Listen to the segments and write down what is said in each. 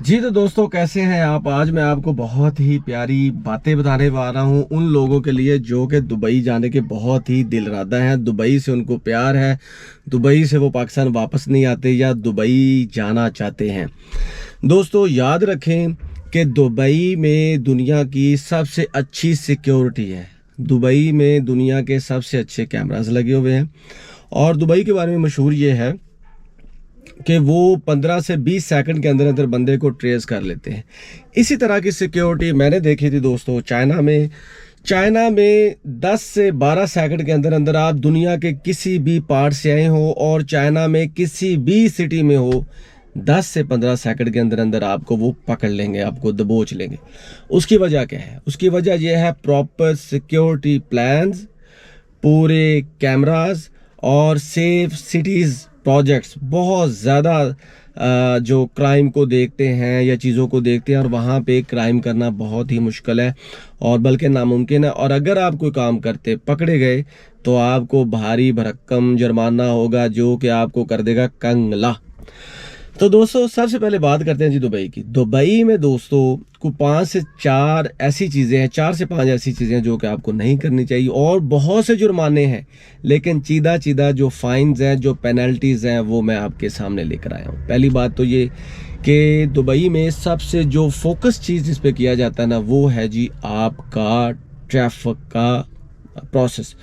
जी तो दोस्तों, कैसे हैं आप। आज मैं आपको बहुत ही प्यारी बातें बताने वाला हूं उन लोगों के लिए जो कि दुबई जाने के बहुत ही दिल इरादा हैं। दुबई से उनको प्यार है, दुबई से वो पाकिस्तान वापस नहीं आते या दुबई जाना चाहते हैं। दोस्तों याद रखें कि दुबई में दुनिया की सबसे अच्छी सिक्योरिटी है। दुबई में दुनिया के सबसे अच्छे कैमरास लगे हुए हैं और दुबई के बारे में मशहूर ये है कि वो 15 से 20 सेकंड के अंदर अंदर बंदे को ट्रेस कर लेते हैं। इसी तरह की सिक्योरिटी मैंने देखी थी दोस्तों चाइना में 10 से 12 सेकंड के अंदर अंदर आप दुनिया के किसी भी पार्ट से आए हो और चाइना में किसी भी सिटी में हो, 10 से 15 सेकंड के अंदर अंदर आपको वो पकड़ लेंगे, आपको दबोच लेंगे। उसकी वजह क्या है? उसकी वजह यह है प्रॉपर सिक्योरिटी प्लान्स, पूरे कैमरास और सेफ सिटीज़ प्रोजेक्ट्स। बहुत ज़्यादा जो क्राइम को देखते हैं या चीज़ों को देखते हैं और वहाँ पे क्राइम करना बहुत ही मुश्किल है और बल्कि नामुमकिन है। और अगर आप कोई काम करते पकड़े गए तो आपको भारी भरक्कम जुर्माना होगा जो कि आपको कर देगा कंगला। तो दोस्तों सबसे पहले बात करते हैं जी दुबई की। दुबई में दोस्तों को 5 से 4 ऐसी चीज़ें हैं, 4 से 5 ऐसी चीज़ें हैं जो कि आपको नहीं करनी चाहिए और बहुत से जुर्माने हैं, लेकिन चीदा चीदा जो फाइन्स हैं, जो पेनल्टीज़ हैं, वो मैं आपके सामने लेकर आया हूँ। पहली बात तो ये कि दुबई में सबसे जो फोकस चीज़ जिस पे किया जाता है ना, वो है जी आपका ट्रैफिक का प्रोसेस।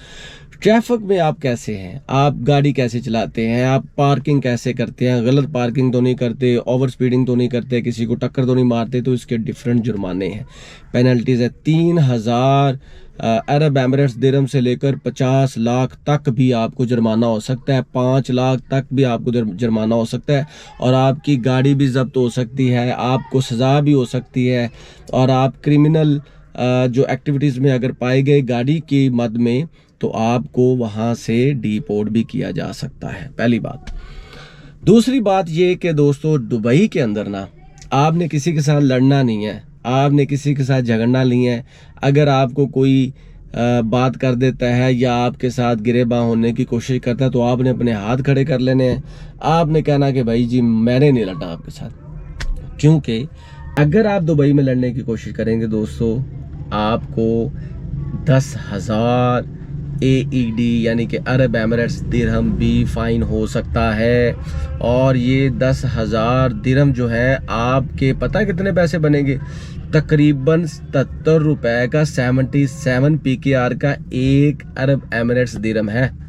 ट्रैफिक में आप कैसे हैं, आप गाड़ी कैसे चलाते हैं, आप पार्किंग कैसे करते हैं, गलत पार्किंग तो नहीं करते, ओवर स्पीडिंग तो नहीं करते, किसी को टक्कर तो नहीं मारते। तो इसके डिफरेंट जुर्माने हैं, पेनल्टीज है। 3000 अरब एमिरेट्स दिरहम से लेकर 50 लाख तक भी आपको जुर्माना हो सकता है, 5 लाख तक भी आपको जुर्माना हो सकता है और आपकी गाड़ी भी जब्त हो सकती है, आपको सज़ा भी हो सकती है और आप क्रिमिनल जो एक्टिविटीज़ में अगर पाए गए गाड़ी की मद में तो आपको वहाँ से डिपोर्ट भी किया जा सकता है। पहली बात। दूसरी बात ये कि दोस्तों दुबई के अंदर ना आपने किसी के साथ लड़ना नहीं है, आपने किसी के साथ झगड़ना नहीं है। अगर आपको कोई बात कर देता है या आपके साथ गिरेबान होने की कोशिश करता है तो आपने अपने हाथ खड़े कर लेने हैं। आपने कहना कि भाई जी मैंने नहीं लड़ा आपके साथ, क्योंकि अगर आप दुबई में लड़ने की कोशिश करेंगे दोस्तों आपको 10,000 AED यानी कि अरब एमिरेट्स दिरहम भी फ़ाइन हो सकता है। और ये 10,000 दिरहम जो है आपके पता कितने पैसे बनेंगे? तकरीबन 77 रुपए का 77 PKR का 1 अरब एमिरेट्स दिरहम है।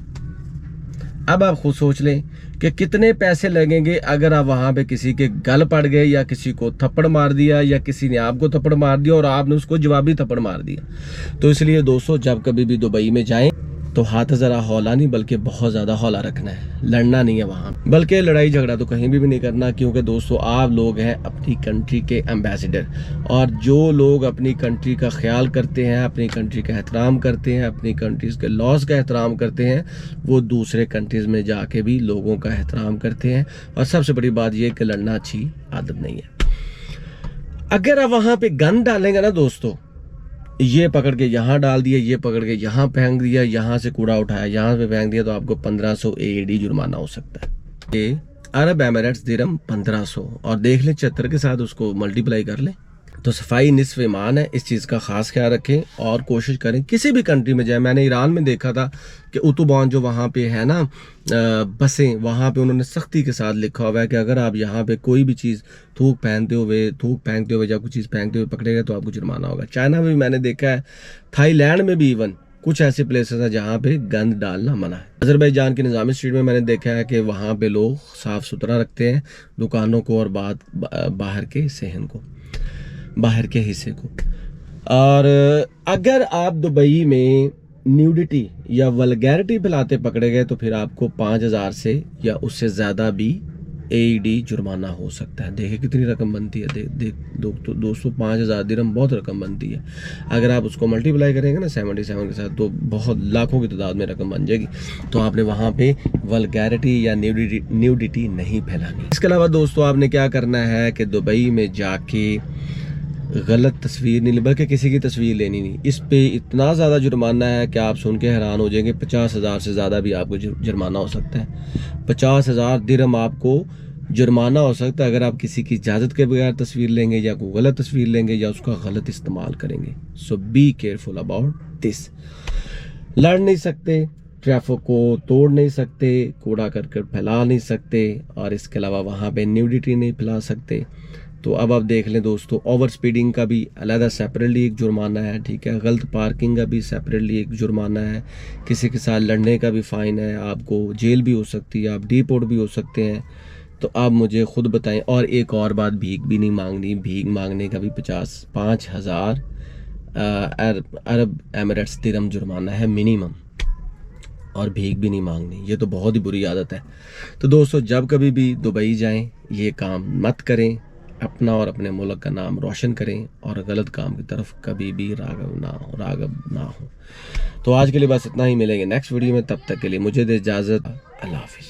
अब आप खुद सोच लें कि कितने पैसे लगेंगे अगर आप वहाँ पे किसी के गल पड़ गए या किसी को थप्पड़ मार दिया या किसी ने आपको थप्पड़ मार दिया और आपने उसको जवाबी थप्पड़ मार दिया। तो इसलिए दोस्तों जब कभी भी दुबई में जाएं तो हाथ ज़रा हौला नहीं बल्कि बहुत ज़्यादा हौला रखना है, लड़ना नहीं है वहाँ, बल्कि लड़ाई झगड़ा तो कहीं भी नहीं करना, क्योंकि दोस्तों आप लोग हैं अपनी कंट्री के एम्बेसडर और जो लोग अपनी कंट्री का ख्याल करते हैं, अपनी कंट्री का एहतराम करते हैं, अपनी कंट्रीज़ के लॉज का एहतराम करते हैं, वो दूसरे कंट्रीज़ में जाके भी लोगों का एहतराम करते हैं। और सबसे बड़ी बात यह कि लड़ना अच्छी आदत नहीं है। अगर आप वहाँ पर गन डालेंगे ना दोस्तों, ये पकड़ के यहाँ डाल दिया, ये पकड़ के यहाँ फेंक दिया, यहाँ से कूड़ा उठाया यहाँ पे फेंक दिया, तो आपको 1500 AED जुर्माना हो सकता है। ये अरब एमिरेट्स दिरहम 1500 और देख लें 76 के साथ उसको मल्टीप्लाई कर लें तो सफाई निस्फ ईमान है। इस चीज़ का खास ख्याल रखें और कोशिश करें किसी भी कंट्री में जाए। मैंने ईरान में देखा था कि उतुबान जो वहाँ पे है ना बसें, वहाँ पे उन्होंने सख्ती के साथ लिखा हुआ है कि अगर आप यहाँ पे कोई भी चीज़ थूक फेंकते हुए या कुछ चीज़ फेंकते हुए पकड़े गए तो आपको जुर्माना होगा। चाइना में भी मैंने देखा है, थाईलैंड में भी इवन कुछ ऐसे प्लेसेस हैं जहाँ पे गंद डालना मना है। अजरबैजान की निज़ामी स्ट्रीट में मैंने देखा है कि वहाँ पे लोग साफ़ सुथरा रखते हैं दुकानों को और बाहर के हिस्से को। और अगर आप दुबई में न्यूडिटी या वल्गैरिटी फैलाते पकड़े गए तो फिर आपको 5,000 से या उससे ज़्यादा भी AED जुर्माना हो सकता है। देखिए कितनी रकम बनती है। दोस्तों 5,000 दिरहम बहुत रकम बनती है। अगर आप उसको मल्टीप्लाई करेंगे ना 77 के साथ तो बहुत लाखों की तादाद में रकम बन जाएगी। तो आपने वहाँ पे वल्गैरिटी या न्यूडिटी नहीं फैलानी। इसके अलावा दोस्तों आपने क्या करना है कि दुबई में जाके गलत तस्वीर नहीं, बल्कि किसी की तस्वीर लेनी नहीं। इस पे इतना ज़्यादा जुर्माना है कि आप सुन के हैरान हो जाएंगे। 50,000 से ज़्यादा भी आपको जुर्माना हो सकता है। 50,000 दिरहम आपको जुर्माना हो सकता है अगर आप किसी की इजाज़त के बगैर तस्वीर लेंगे या कोई गलत तस्वीर लेंगे या उसका गलत इस्तेमाल करेंगे। सो बी केयरफुल अबाउट दिस। लड़ नहीं सकते, ट्रैफिक को तोड़ नहीं सकते, कूड़ा करकट फैला नहीं सकते, और इसके अलावा वहाँ पे न्यूडिटी नहीं फैला सकते। तो अब आप देख लें दोस्तों, ओवर स्पीडिंग का भी अलग सेपरेटली एक जुर्माना है, ठीक है। गलत पार्किंग का भी सेपरेटली एक जुर्माना है। किसी के साथ लड़ने का भी फ़ाइन है, आपको जेल भी हो सकती है, आप डिपोर्ट भी हो सकते हैं। तो आप मुझे खुद बताएं। और एक और बात, भीख भी नहीं मांगनी। भीख मांगने का भी 5,000 अरब एमिरेट्स दिरहम जुर्माना है मिनिमम, और भीख भी नहीं मांगनी। ये तो बहुत ही बुरी आदत है। तो दोस्तों, जब कभी भी दुबई जाएं ये काम मत करें, अपना और अपने मुल्क का नाम रोशन करें, और गलत काम की तरफ कभी भी रागब ना हो। तो आज के लिए बस इतना ही, मिलेंगे नेक्स्ट वीडियो में। तब तक के लिए मुझे दे इजाज़त। अल्लाह हाफिज़।